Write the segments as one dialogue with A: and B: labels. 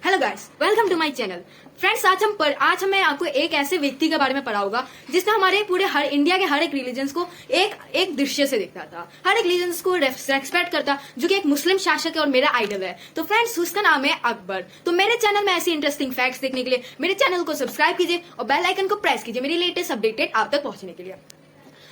A: Hello guys, welcome to my channel. Friends, आज मैं आपको एक ऐसे व्यक्ति के बारे में पढ़ाऊंगा जिसने हमारे पूरे हर इंडिया के हर एक रिलीजन्स को एक दृश्य से देखता था, हर एक रिलीजन्स को रेस्पेक्ट करता, जो कि एक मुस्लिम शासक है और मेरा आइडल है। तो फ्रेंड्स, उसका नाम है अकबर। तो मेरे चैनल में ऐसी इंटरेस्टिंग फैक्ट्स देखने के लिए मेरे चैनल को सब्सक्राइब कीजिए और बेल आइकन को प्रेस कीजिए मेरी लेटेस्ट अपडेटेड आप तक पहुंचने के लिए।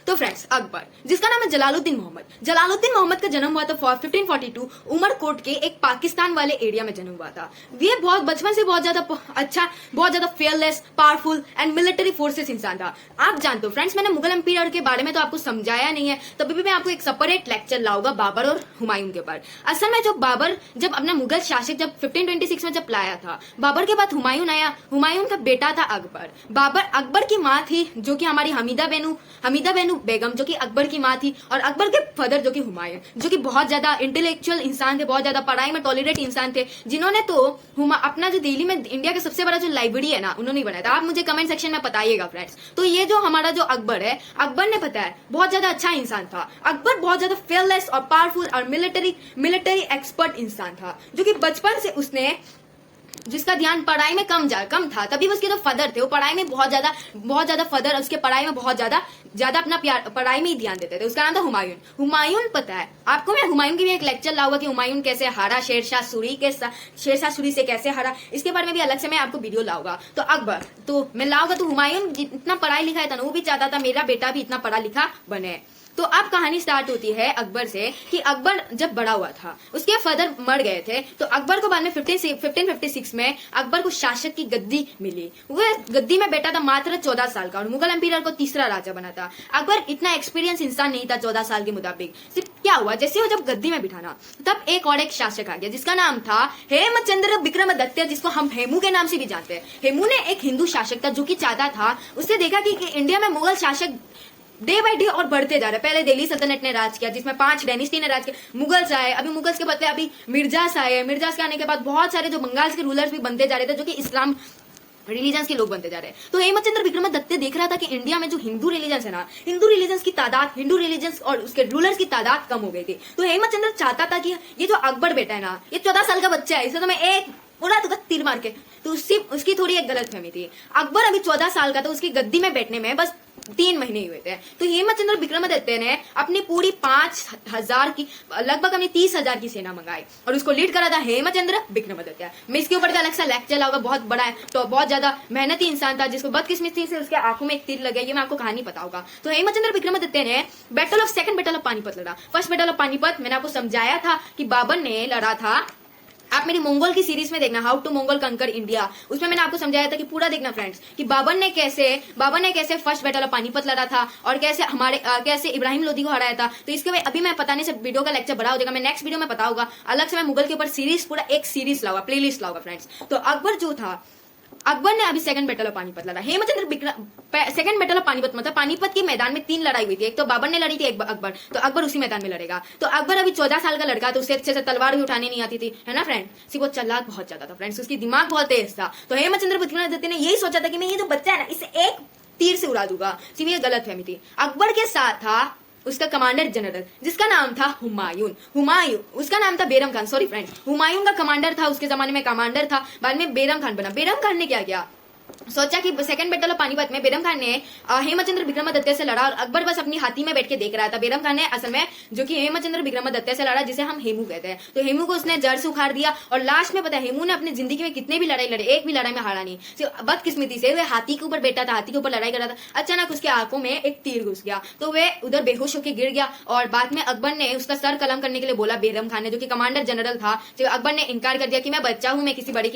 A: तो फ्रेंड्स, अकबर, जिसका नाम है जलालुद्दीन मोहम्मद। जलालुद्दीन मोहम्मद का जन्म हुआ था 1542 उमरकोट के एक पाकिस्तान वाले एरिया में जन्म हुआ था। ये बहुत बचपन से बहुत ज्यादा अच्छा, बहुत ज्यादा fearless, powerful and military forces इंसान था। आप जानते हो फ्रेंड्स, मैंने मुगल एम्पायर के बारे में तो आपको समझाया नहीं है, तभी भी मैं आपको एक सेपरेट लेक्चर लाऊंगा बाबर और हुमायूं के ऊपर। असल में जो बाबर जब अपना मुगल शासक जब 1526 में जब लाया था, बाबर के बाद हुमायूं आया। हुमायूं का बेटा था अकबर। अकबर की माँ थी जो कि हमारी हमीदा बेनू बेगम, जो कि अकबर की माँ थी, और अकबर के फादर जो कि हुमायूं, जो कि बहुत ज्यादा इंटेलेक्चुअल इंसान थे, बहुत ज्यादा पढ़ाई में टॉलरेट इंसान थे, जिन्होंने तो अपना जो दिल्ली में इंडिया का सबसे बड़ा जो लाइब्रेरी है ना, उन्होंने बनाया था। आप मुझे कमेंट सेक्शन में बताइएगा फ्रेंड्स। तो ये जो हमारा जो अकबर है, अकबर ने पता है बहुत ज्यादा अच्छा इंसान था। अकबर बहुत ज्यादा फेयरलेस और पावरफुल और मिलिट्री एक्सपर्ट इंसान था, जो कि बचपन से उसने जिसका ध्यान पढ़ाई में कम था। तभी उसके जो फादर थे वो पढ़ाई में बहुत ज्यादा फादर उसके पढ़ाई में बहुत ज्यादा अपना पढ़ाई में ही ध्यान देते थे। उसका नाम था हुमायूं। हुमायूं पता है आपको, मैं हुमायूं की भी एक लेक्चर लाऊंगा कि हुमायूं कैसे हारा शेरशाह सूरी से कैसे हारा, इसके बारे में भी अलग से मैं आपको वीडियो लाऊंगा। तो अकबर तो मैं लाऊंगा। तो हुमायूं जितना पढ़ाई लिखा था ना, वो भी चाहता था मेरा बेटा भी इतना पढ़ा लिखा बने। तो अब कहानी स्टार्ट होती है अकबर से कि अकबर जब बड़ा हुआ था, उसके फादर मर गए थे, तो अकबर को बाद में 1556 में अकबर को शासक की गद्दी मिली। वह गद्दी में बैठा था मात्र 14 साल का और मुगल एम्पायर को तीसरा राजा बना था। अकबर इतना एक्सपीरियंस इंसान नहीं था 14 साल के मुताबिक। सिर्फ क्या हुआ, जैसे वो जब गद्दी में बिठाना, तब एक शासक आ गया जिसका नाम था हेमचंद्र विक्रमादित्य, जिसको हम हेमू के नाम से भी जानते हैं। हेमू ने एक हिंदू शासक था जो कि चाहता था, उसने देखा कि इंडिया में मुगल शासक डे बाय डे और बढ़ते जा रहे। पहले दिल्ली सल्तनत ने राज किया, जिसमें 5 डायनेस्टी ने राज किया। मुगल्स आए, अभी मुगल्स के बदले अभी मिर्जास आए। मिर्जास के आने के बाद बहुत सारे जो बंगाल के रूलर्स भी बनते जा रहे थे, जो कि इस्लाम रिलीजन्स के लोग बनते जा रहे हैं। तो हेमचंद्र विक्रमादित्य देख रहा था कि इंडिया में जो हिंदू रिलीजन्स है ना, हिंदू रिलीजन्स और उसके रूलर्स की तादाद कम हो गई थी। तो हेमचंद्र चाहता था कि ये जो अकबर बेटा है ना, ये 14 साल का बच्चा है, इसे तो मैं एक उड़ा दूंगा तीर मार के। तो उसकी थोड़ी एक गलत फहमी थी। अकबर अभी 14 साल का था, उसकी गद्दी में बैठने में बस 3 महीने ही हुए थे। तो हेमचंद्र विक्रमादित्य ने अपनी पूरी 5000 की लगभग अपनी 30,000 की सेना मंगाई और उसको लीड करा था हेमचंद्र विक्रमादित्य। मैं इसके ऊपर का अलग सा लेक्चर लाऊंगा, बहुत बड़ा है। तो बहुत ज्यादा मेहनती इंसान था, जिसको बदकिस्मती से उसके आंखों में एक तीर लग गया, ये मैं आपको कहानी बताऊंगा। तो हेमचंद्र विक्रमादित्य ने सेकंड बैटल ऑफ पानीपत लड़ा। फर्स्ट बैटल ऑफ पानीपत मैंने आपको समझाया था कि बाबर ने लड़ा था। आप मेरी मंगोल की सीरीज में देखना, हाउ टू मंगोल कंकर इंडिया, उसमें मैंने आपको समझाया था कि पूरा देखना फ्रेंड्स, कि बाबर ने कैसे फर्स्ट बैटल ऑफ पानीपत लड़ा था और कैसे इब्राहिम लोदी को हराया था। तो इसके अभी मैं बताने से वीडियो का लेक्चर बड़ा हो जाएगा, मैं नेक्स्ट वीडियो में बताऊंगा। अलग से मैं मुगल के ऊपर सीरीज पूरा एक सीरीज लाऊंगा, प्लेलिस्ट लाऊंगा फ्रेंड्स। तो अकबर जो था, अकबर ने अभी सेकंड बैटल ऑफ पानीपत लड़ा। सेकंड बैटल ऑफ पानीपत मतलब पानीपत के मैदान में 3 लड़ाई हुई थी, एक तो बाबर ने लड़ी थी, एक अकबर। तो अकबर उसी मैदान में लड़ेगा। तो अकबर अभी 14 साल का लड़का, तो उसे अच्छे से तलवार भी उठाने नहीं आती थी, है ना फ्रेंड। सिर्फ वो चालाक बहुत ज्यादा था फ्रेंड्स, उसकी दिमाग बहुत तेज था। तो हेमचंद्र विक्रमादित्य ने यही सोचा था कि मैं ये जो बच्चा है ना, इसे एक तीर से उड़ा दूंगा। सिर्फ ये गलत फहमी थी। अकबर के साथ था उसका कमांडर जनरल, जिसका नाम था हुमायूं। उसका नाम था बेरम खान, सॉरी फ्रेंड्स। हुमायूं का कमांडर था, उसके जमाने में कमांडर था, बाद में बेरम खान बना। बेरम खान ने क्या किया, सोचा कि सेकंड बैटल ऑफ पानीपत में बेरम खान ने हेमचंद्र विक्रमादित्य से लड़ा और अकबर बस अपनी हाथी में बैठ के देख रहा था। बेरम खान ने असल में जो कि हेमचंद्र विक्रमादित्य से लड़ा, जिसे हम हेमू कहते हैं। तो हेमू को उसने जड़ से उखाड़ दिया और लास्ट में पता है हेमू ने अपनी जिंदगी में कितने भी लड़ाई लड़े, एक भी लड़ाई में हारा नहीं। बदकिस्मती से वह हाथी के ऊपर बैठा था, हाथी के ऊपर लड़ाई कर रहा था। अचानक उसके आंखों में एक तीर घुस गया, तो वह उधर बेहोश होकर गिर गया। और बाद में अकबर ने उसका सर कलम करने के लिए बोला बेरम खान ने, जो कि कमांडर जनरल था। तो अकबर ने इनकार कर दिया कि मैं बच्चा हूं, मैं किसी बड़ी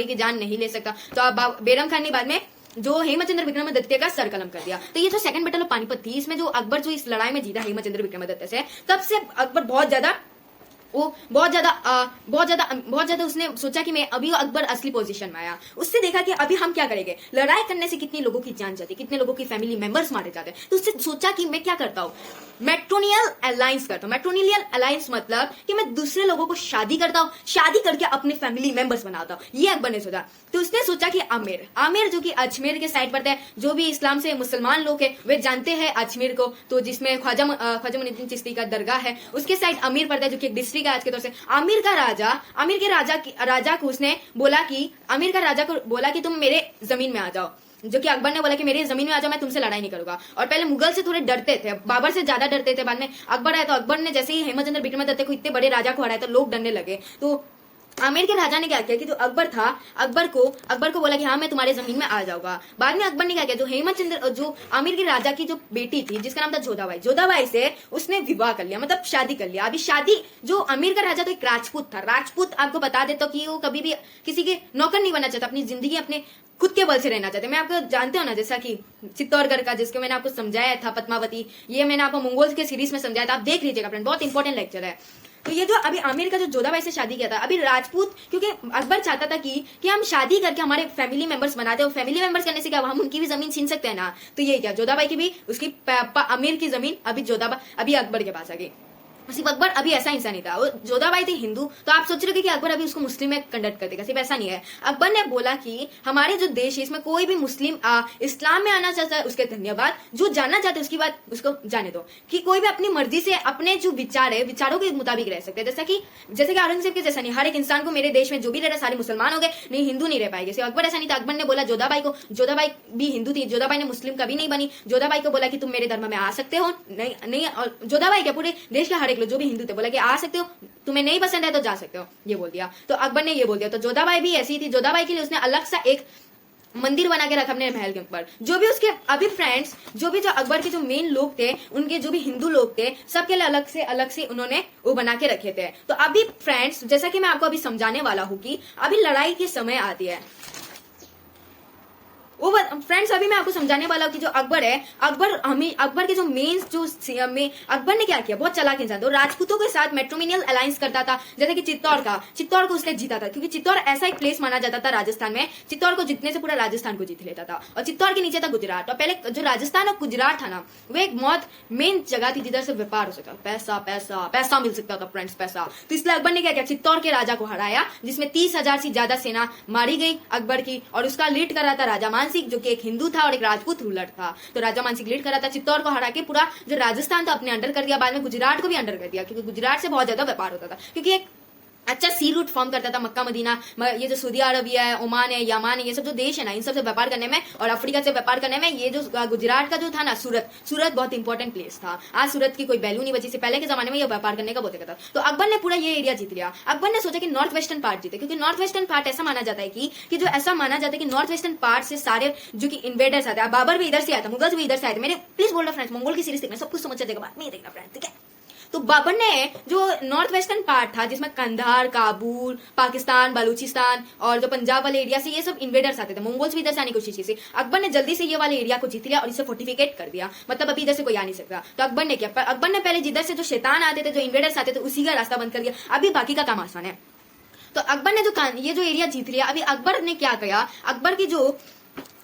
A: की जान नहीं ले सकता। तो अब बेरम खान ने बाद में जो हेमचंद्र विक्रमादित्य का सर कलम कर दिया। तो ये जो सेकंड बैटल ऑफ पानीपत थी, इसमें जो अकबर जो इस लड़ाई में जीता हेमचंद्र विक्रमादित्य से, तब से अकबर बहुत ज्यादा उसने सोचा कि मैं अभी अकबर असली पोजीशन में आया। उससे देखा कि अभी हम क्या करेंगे, लड़ाई करने से कितने लोगों की जान जाती, कितने लोगों की फैमिली मेंबर्स मारे जाते हैं। तो उससे सोचा कि मैं क्या करता हूँ, मैट्रोनियल अलायंस करता हूँ। मैट्रोनियल अलायंस मतलब कि मैं दूसरे लोगों को शादी करता हूँ, शादी करके अपने फैमिली मेंबर्स बनाता हूँ। ये अकबर ने सोचा। तो उसने सोचा कि आमेर जो कि अजमेर के साइड पड़ता है, जो भी इस्लाम से मुसलमान लोग हैं वे जानते हैं अजमेर को, तो जिसमें ख्वाजा मुइनुद्दीन चिश्ती का दरगाह है, उसके साइड अमीर पड़ता है, जो कि एक डिस्ट्रिक्ट ठीक है आज के दौर से, आमिर के राजा को उसने बोला कि आमिर का राजा को बोला कि तुम मेरे जमीन में आ जाओ, जो कि अकबर ने बोला कि मेरे जमीन में आ जाओ, मैं तुमसे लड़ाई नहीं करूंगा। और पहले मुगल से थोड़े डरते थे, बाबर से ज्यादा डरते थे। बाद में अकबर आया तो अकबर ने जैसे ही हेमचंद्र विक्रमादित्य को इतने बड़े राजा को हराया तो लोग डरने लगे। तो आमिर के राजा ने क्या किया कि जो अकबर था, अकबर को बोला कि हाँ मैं तुम्हारे जमीन में आ जाऊंगा। बाद में अकबर ने क्या किया, जो आमिर के राजा की जो बेटी थी जिसका नाम था जोधाबाई से उसने विवाह कर लिया, मतलब शादी कर लिया। अभी शादी, जो आमिर का राजा तो एक राजपूत था, राजपूत आपको बता देता कि वो कभी भी किसी के नौकर नहीं बनना चाहता, अपनी जिंदगी अपने खुद के बल से रहना चाहते। मैं आपको जानते हो ना, जैसा कि चित्तौड़गढ़ का जिसको मैंने आपको समझाया था पद्मावती, ये मैंने आपको मंगोल्स के सीरीज में समझाया था, आप देख लीजिएगा फ्रेंड, बहुत इंपॉर्टेंट लेक्चर है। तो ये जो अभी आमिर का जो जोधाबाई से शादी किया था, अभी राजपूत, क्योंकि अकबर चाहता था कि हम शादी करके हमारे फैमिली मेंबर्स बनाते हो, फैमिली मेंबर्स करने से क्या हम उनकी भी जमीन छीन सकते हैं ना। तो ये क्या जोधाबाई की भी उसकी आमिर की जमीन अभी अकबर के पास आ गई। सिर्फ अकबर अभी ऐसा इंसान नहीं था, वो जोधाबाई थी हिंदू, तो आप सोच रहे हो कि अकबर अभी उसको मुस्लिम में कन्वर्ट कर देगा, सिर्फ ऐसा नहीं है। अकबर ने बोला कि हमारे जो देश है इसमें कोई भी मुस्लिम इस्लाम में आना चाहता है उसके धन्यवाद, जो जानना चाहते हैं उसकी बात उसको जाने दो, कि कोई भी अपनी मर्जी से अपने जो विचार है विचारों के मुताबिक रह सकते हैं। जैसे कि औरंगजेब के जैसा नहीं, हर एक इंसान को मेरे देश में जो भी रह रहा सारे मुसलमान हो गए, नहीं हिंदू नहीं रह पाएंगे। सिर्फ अकबर ऐसा नहीं था, अकबर ने बोला जोधाबाई भी हिंदू थी, जोधाबाई ने मुस्लिम कभी नहीं बनी, जोधाबाई को बोला कि तुम मेरे धर्म में आ सकते हो, नहीं और जोधाबाई क्या पूरे देश के हर एक लोग जो भी हिंदू थे बोला कि आ सकते हो, तुम्हें नहीं पसंद है तो जा सकते हो, ये बोल दिया। तो अकबर ने ये बोल दिया। तो जोधाबाई भी ऐसी थी, जोधाबाई के लिए उसने अलग सा एक मंदिर बना के रखा अपने महल के ऊपर। जो भी उसके अभी फ्रेंड्स, जो अकबर के जो मेन लोग थे, उनके जो भी हिंदू लोग थे, सबके लिए अलग से उन्होंने वो बना के रखे थे। तो अभी फ्रेंड्स, जैसा कि मैं आपको अभी समझाने वाला हूँ कि अभी लड़ाई के समय आती है, वो फ्रेंड्स अभी मैं आपको समझाने वाला हूँ कि जो अकबर है, अकबर के जो मेन अकबर ने क्या किया, बहुत चालाक इंसान था, राजपूतों के साथ मेट्रोमिनियल अलायंस करता था। जैसे कि चित्तौड़ को उसने जीता था, क्योंकि चित्तौड़ ऐसा एक प्लेस माना जाता था राजस्थान में, चित्तौड़ को जीतने से पूरा राजस्थान को जीत लेता था। और चित्तौड़ के नीचे था गुजरात, और पहले जो राजस्थान और गुजरात था ना, वो एक बहुत मेन जगह थी जिधर से व्यापार हो सकता, पैसा मिल सकता था फ्रेंड्स, पैसा। तो इसलिए अकबर ने क्या किया, चित्तौड़ के राजा को हराया, जिसमें 30,000 से ज्यादा सेना मारी गई अकबर की, और उसका लीड कर रहा था राजा मानसिंह, जो कि एक हिंदू था और एक राजपूत रूलर था। तो राजा मानसिंह लीड कर रहा था, चित्तौड़ को हरा के पूरा जो राजस्थान था अपने अंडर कर दिया। बाद में गुजरात को भी अंडर कर दिया, क्योंकि गुजरात से बहुत ज्यादा व्यापार होता था, क्योंकि एक अच्छा सी रूट फॉर्म करता था मक्का मदीना, ये जो सऊदी अरबिया है, ओमान है, यमान है, ये सब जो देश है ना, इन सब से व्यापार करने में और अफ्रीका से व्यापार करने में ये जो गुजरात का जो था ना, सूरत बहुत इंपॉर्टेंट प्लेस था। आज सूरत की कोई वैल्यू नहीं बची, से पहले के जमाने में ये व्यापार करने का बहुत था। तो अकबर ने पूरा ये एरिया जीत लिया। अकबर ने सोचा कि नॉर्थ वेस्टर्न पार्ट जीते, क्योंकि नॉर्थ वेस्टर्न पार्ट ऐसा माना जाता है कि जो ऐसा माना जाता है कि नॉर्थ वेस्टर्न पार्ट से सारे जो कि इन्वेडर्स आते हैं, बाबर भी इधर से आया था, मुगल्स भी इधर से आए थे। मेरे प्लीज बोल रहा फ्रेंड्स, मंगोल की सीरीज देखना, सब कुछ समझ जाएगा, बात नहीं देखना फ्रेंड्स, ठीक है। तो बाबर ने जो नॉर्थ वेस्टर्न पार्ट था, जिसमें कंधार, काबुल, पाकिस्तान, बलूचिस्तान और जो पंजाब वाले एरिया से ये सब इन्वेडर्स आते थे, मंगोल्स भी इधर से आने की कोशिश की। अकबर ने जल्दी से ये वाले एरिया को जीत लिया और इसे फोर्टिफिकेट कर दिया, मतलब अभी इधर से कोई आ नहीं सकता। तो अकबर ने क्या, अकबर ने पहले जिधर से जो शैतान आते थे, जो इन्वेडर्स आते थे, उसी का रास्ता बंद कर दिया। अभी बाकी का काम आसान है। तो अकबर ने ये जो एरिया जीत लिया, अभी अकबर ने क्या किया,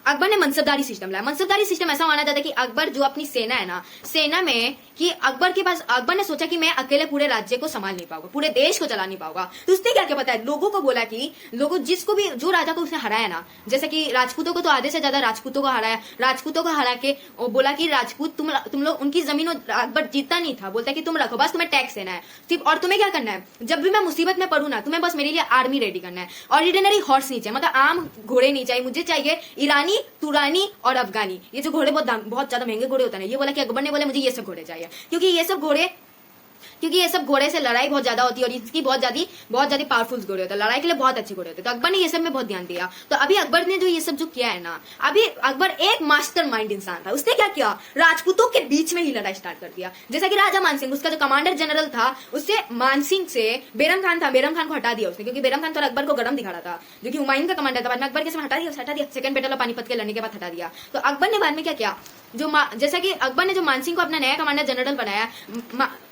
A: अकबर ने मनसबदारी सिस्टम लाया। मनसबदारी सिस्टम ऐसा माना जाता है कि अकबर जो अपनी सेना है ना, सेना में कि अकबर ने सोचा कि मैं अकेले पूरे राज्य को संभाल नहीं पाऊंगा, पूरे देश को चला नहीं पाऊंगा। तो उसने क्या क्या पता है, लोगों को बोला कि जिसको भी जो राजा को उसने हराया ना, जैसे कि राजपूतों को तो आधे से ज्यादा राजपूतों को हराया, राजपूतों को हरा के बोला कि राजपूत तुम लोग उनकी जमीन, अकबर जीतता नहीं था, बोलता कि तुम रखो, बस तुम्हें टैक्स देना है सिर्फ, और तुम्हें क्या करना है, जब भी मैं मुसीबत में पड़ू ना, तुम्हें बस मेरे लिए आर्मी रेडी करना है। ऑर्डिनरी हॉर्स नहीं चाहिए, मतलब आम घोड़े नहीं चाहिए, मुझे चाहिए ईरानी, तुरानी और अफगानी। ये जो घोड़े बहुत ज्यादा महंगे घोड़े होते हैं, ये बोला कि अकबर ने बोला मुझे ये सब घोड़े चाहिए, क्योंकि ये सब घोड़े से लड़ाई बहुत ज्यादा होती है और इसकी बहुत ज्यादा पावरफुल घोड़े होते हैं, लड़ाई के लिए बहुत अच्छे घोड़े होते हैं। तो अकबर ने ये सब में बहुत ध्यान दिया। तो अभी अकबर ने जो ये सब जो किया है ना, अभी अकबर एक मास्टरमाइंड इंसान था। उसने क्या किया, राजपूतों के बीच में ही लड़ाई स्टार्ट कर दिया। जैसा कि राजा मानसिंह, उसका जो कमांडर जनरल था, उससे मानसिंह से बेरम खान को हटा दिया उसने, क्योंकि बेरम खान तो अकबर को गरम दिखा रहा था, जो कि हुमायूं का कमांडर था। बाद में अकबर के हटा दिया, सेकंड बैटल ऑफ पानीपत के लड़ने के बाद हटा दिया। तो अकबर ने बाद में क्या किया, जैसा कि अकबर ने जो मानसिंह को अपना नया कमांडर जनरल बनाया,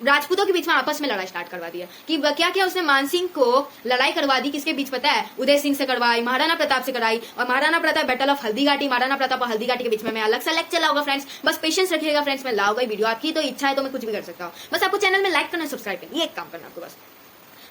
A: राजपूतों के बीच में आपस में लड़ाई स्टार्ट करवा दिया। कि क्या किया उसने, मानसिंह को लड़ाई करवा दी, किसके बीच पता है, उदय सिंह से करवाई, महाराणा प्रताप से कराई, और महाराणा प्रताप बैटल ऑफ हल्दीघाटी, महाराणा प्रताप और हल्दीघाटी के बीच में मैं अलग से लेक्चर लाऊंगा फ्रेंड्स, बस पेशेंस रखिएगा फ्रेंड्स, मैं लाऊंगा वीडियो। आपकी तो इच्छा है तो मैं कुछ भी कर सकता हूँ, बस आपको चैनल में लाइक करना, सब्सक्राइब करना, ये एक काम करना आपको बस।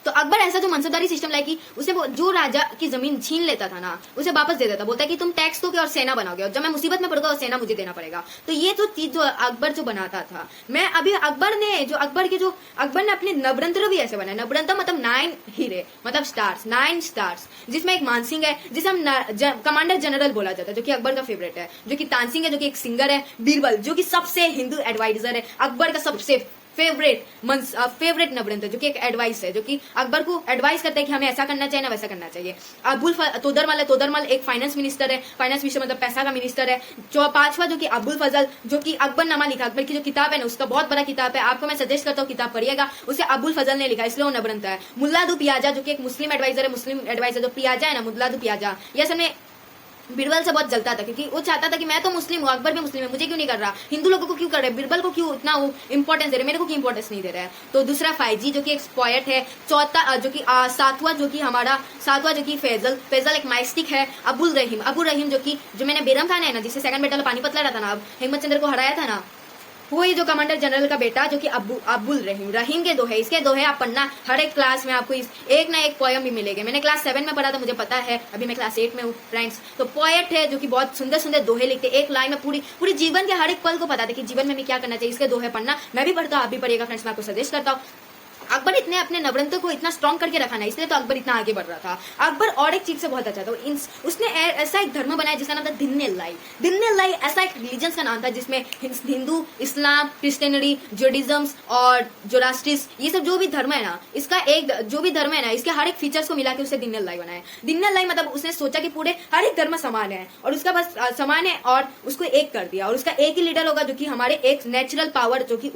A: तो अकबर ऐसा जो मनसबदारी सिस्टम लाया कि उसे जो राजा की जमीन छीन लेता था ना, उसे वापस दे देता, बोलता है कि तुम टैक्स दोगे और सेना बनाओगे, और जब मैं मुसीबत में पड़ूंगा और सेना मुझे देना पड़ेगा। तो ये जो चीज जो अकबर जो बनाता था, मैं अभी अकबर ने अपने नवरंत्र भी ऐसे बनाए। नवरंत्र मतलब 9 हीरे, मतलब स्टार्स, 9 स्टार्स, जिसमें एक मानसिंह है जिसे हम कमांडर जनरल बोला जाता है, जो कि अकबर का फेवरेट है, जो कि तानसिंह है जो कि एक सिंगर है, बीरबल जो कि सबसे हिंदू एडवाइजर है, अकबर का सबसे फेवरेट नवरंत्र जो कि एक एडवाइस है, जो कि अकबर को एडवाइस करता है कि हमें ऐसा करना चाहिए ना वैसा करना चाहिए। तोदरमल एक फाइनेंस मिनिस्टर है, फाइनेंस मिनिस्टर मतलब पैसा का मिनिस्टर है। 5वां जो कि अबुल फजल, जो कि अकबरनामा लिखा, अकबर की जो किताब है ना उसका बहुत बड़ा किताब है, आपको मैं सजेस्ट करता हूँ किताब पढ़िएगा, उसे अबुल फजल ने लिखा, इसलिए वो नवरंत्र है। मुल्ला पियाजा जो कि एक मुस्लिम एडवाइजर जो पियाजा है ना, मुल्ला पियाजा, ये सब ने बीरबल से बहुत जलता था, क्योंकि वो चाहता था कि मैं तो मुस्लिम हूँ, अकबर भी मुस्लिम है, मुझे क्यों नहीं कर रहा, हिंदू लोगों को क्यों कर रहे हैं, बीरबल को क्यों इतना वो इंपॉर्टेंस दे रहे, मेरे को क्यों इंपॉर्टेंस नहीं दे रहा है। तो दूसरा फाइजी जो कि एक पोएट है। चौथा जो कि सातवां जो कि फैजल एक माइस्टिक है। अबुल रहीम जो मैंने बेरम खान है ना, जिससे सेकंड बेटल पानीपत लड़ा था ना, अब हेमंत चंद्र को हराया था ना, वो ये जो कमांडर जनरल का बेटा जो कि अबुल रहीम के दोहे, इसके दोहे आप पढ़ना, हर एक क्लास में आपको एक ना एक पोयम भी मिलेगा। मैंने क्लास 7 में पढ़ा था, मुझे पता है, अभी मैं क्लास 8 में हूँ फ्रेंड्स। तो पोएट है जो कि बहुत सुंदर सुंदर दोहे लिखते, एक लाइन में पूरी जीवन के हर एक पल को पता था कि जीवन में हमें क्या करना चाहिए, इसके दोहे पढ़ना। मैं भी पढ़ता हूँ, आप भी पढ़िएगा फ्रेंड्स, मैं आपको सजेस्ट करता हूँ। अकबर इतने अपने नवरंत्र को इतना स्ट्रॉन्ग करके रखा ना, इसलिए तो अकबर इतना आगे बढ़ रहा था। अकबर और एक चीज से बहुत अच्छा था, उसने ऐसा एक धर्म बनाया जिसका नाम था दिन्ने ऐसा एक रिलीजन का नाम था जिसमें हिंदू, इस्लाम, क्रिश्चियनिटी, जुडिज्म और जोरास्ट्रिस, ये सब जो भी धर्म है ना, इसके हर एक फीचर्स को मिला के उसे दिन्ने बनाया। दिन्ने मतलब उसने सोचा कि पूरे हर एक धर्म समान है और उसका बस समान है, और उसको एक कर दिया, और उसका एक ही लीडर होगा जो कि हमारे एक नेचुरल पावर जो कि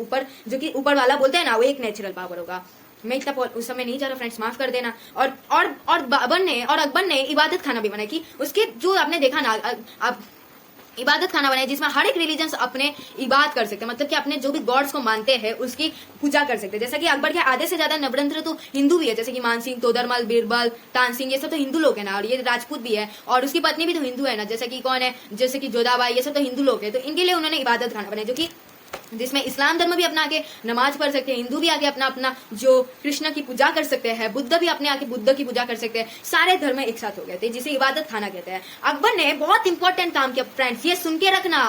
A: ऊपर वाला बोलते हैं ना, वो एक नेचुरल पावर होगा। मैं इतना उस समय नहीं जा रहा फ्रेंड्स, माफ कर देना। और अकबर ने इबादत खाना भी बनाया, कि उसके जो आपने देखा ना, अब इबादत खाना बनाया जिसमें हर एक रिलीजन अपने इबादत कर सकते हैं, मतलब कि अपने जो भी गॉड्स को मानते हैं उसकी पूजा कर सकते हैं। जैसा कि अकबर के आधे से ज्यादा नवरंत्र तो हिंदू भी है, जैसे कि मानसिंह, तोदरमल, बीरबल, तानसिंह, ये सब तो हिंदू लोग है ना, और ये राजपूत भी है, और उसकी पत्नी भी तो हिंदू है ना, जैसे कि कौन है, जैसे कि जोधाबाई, ये सब तो हिंदू लोग है। तो इनके लिए उन्होंने इबादत खाना बनाया, जो कि जिसमें इस्लाम धर्म भी अपना आके नमाज पढ़ सकते हैं, हिंदू भी आके अपना जो कृष्ण की पूजा कर सकते हैं, बुद्ध भी अपने आके बुद्ध की पूजा कर सकते हैं, सारे धर्म एक साथ हो गए थे, जिसे इबादत खाना कहते हैं। अकबर ने बहुत इंपॉर्टेंट काम किया फ्रेंड्स, ये सुन के रखना।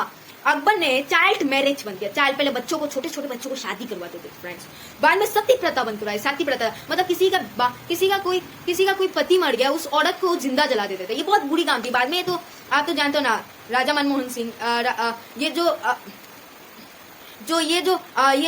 A: अकबर ने चाइल्ड मैरिज बंद किया। पहले छोटे छोटे बच्चों को शादी करवाते थे फ्रेंड्स, बाद में सती प्रथा बंद करवाई। सती प्रथा मतलब किसी का कोई पति मर गया, उस औरत को जिंदा जला देते थे, ये बहुत बुरी काम थी। बाद में तो आप तो जानते हो ना, राजा मनमोहन सिंह, ये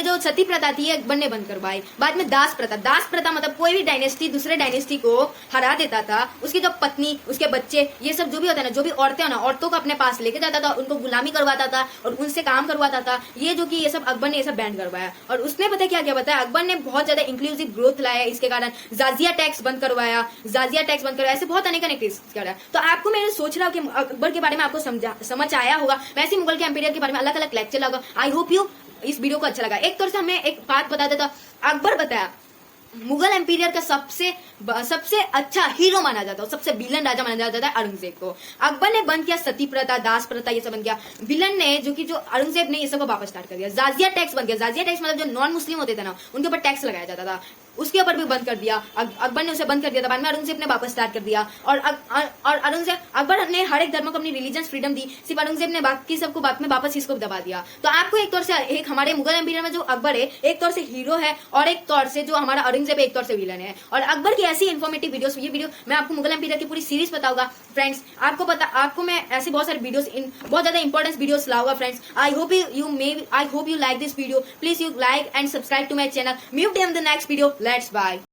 A: जो सती प्रथा थी अकबर ने बंद करवाई। बाद में दास प्रथा मतलब कोई भी डायनेस्टी दूसरे डायनेस्टी को हरा देता था, उसकी जो पत्नी, उसके बच्चे, ये सब जो भी होता है ना, जो भी औरतें ना, औरतों को अपने पास लेके जाता था, उनको गुलामी करवाता था और उनसे काम करवाता था। ये जो कि ये सब अकबर ने ये सब बैन करवाया। और उसने पता क्या बताया, अकबर ने बहुत ज्यादा इंक्लूसिव ग्रोथ लाया, इसके कारण जाजिया टैक्स बंद करवाया, ऐसे बहुत अनेक करा। तो आपको मैं सोच रहा हूँ कि अकबर के बारे में आपको समझ आया होगा। वैसे मुगल के एम्पायर के बारे में अलग अलग लेक्चर लगा। आई होप यू इस वीडियो को अच्छा लगा। एक तौर से हमें एक बात बता देता, अकबर बताया मुगल एम्पायर का सबसे अच्छा हीरो माना जाता है, सबसे विलन राजा माना जाता है औरंगजेब को। अकबर ने बंद किया सती प्रथा, दास प्रथा, ये सब बंद किया। विलन ने जो औरंगजेब ने ये सब को वापस स्टार्ट कर दिया। जाजिया टैक्स बंद किया। जाजिया टैक्स मतलब जो नॉन मुस्लिम होते थे ना, उनके ऊपर टैक्स लगाया जाता था, उसके ऊपर भी बंद कर दिया। अकबर ने उसे बंद कर दिया था। बाद में औरंगजेब ने वापस स्टार्ट कर दिया। और अकबर ने हर एक धर्म को अपनी रिलीजियस फ्रीडम दी, सिर्फ औरंगजेब ने बाकी सबको बाद में वापस इसको दबा दिया। तो आपको एक तौर से एक हमारे मुगल एम्पायर में जो अकबर है, एक तौर से हीरो है, और एक तौर से जो हमारा औरंगजेब एक तौर से विलन है। और अकबर की ऐसी इन्फॉर्मेटिव वीडियोस, ये वीडियो मैं आपको मुगल एम्पायर की पूरी सीरीज बताऊंगा फ्रेंड्स। आपको मैं ऐसे बहुत सारे वीडियोस, बहुत ज्यादा इंपॉर्टेंट वीडियोस लाऊंगा friends. I hope you like this video. Please you like and subscribe to my channel. Meet in the next video. Let's bye.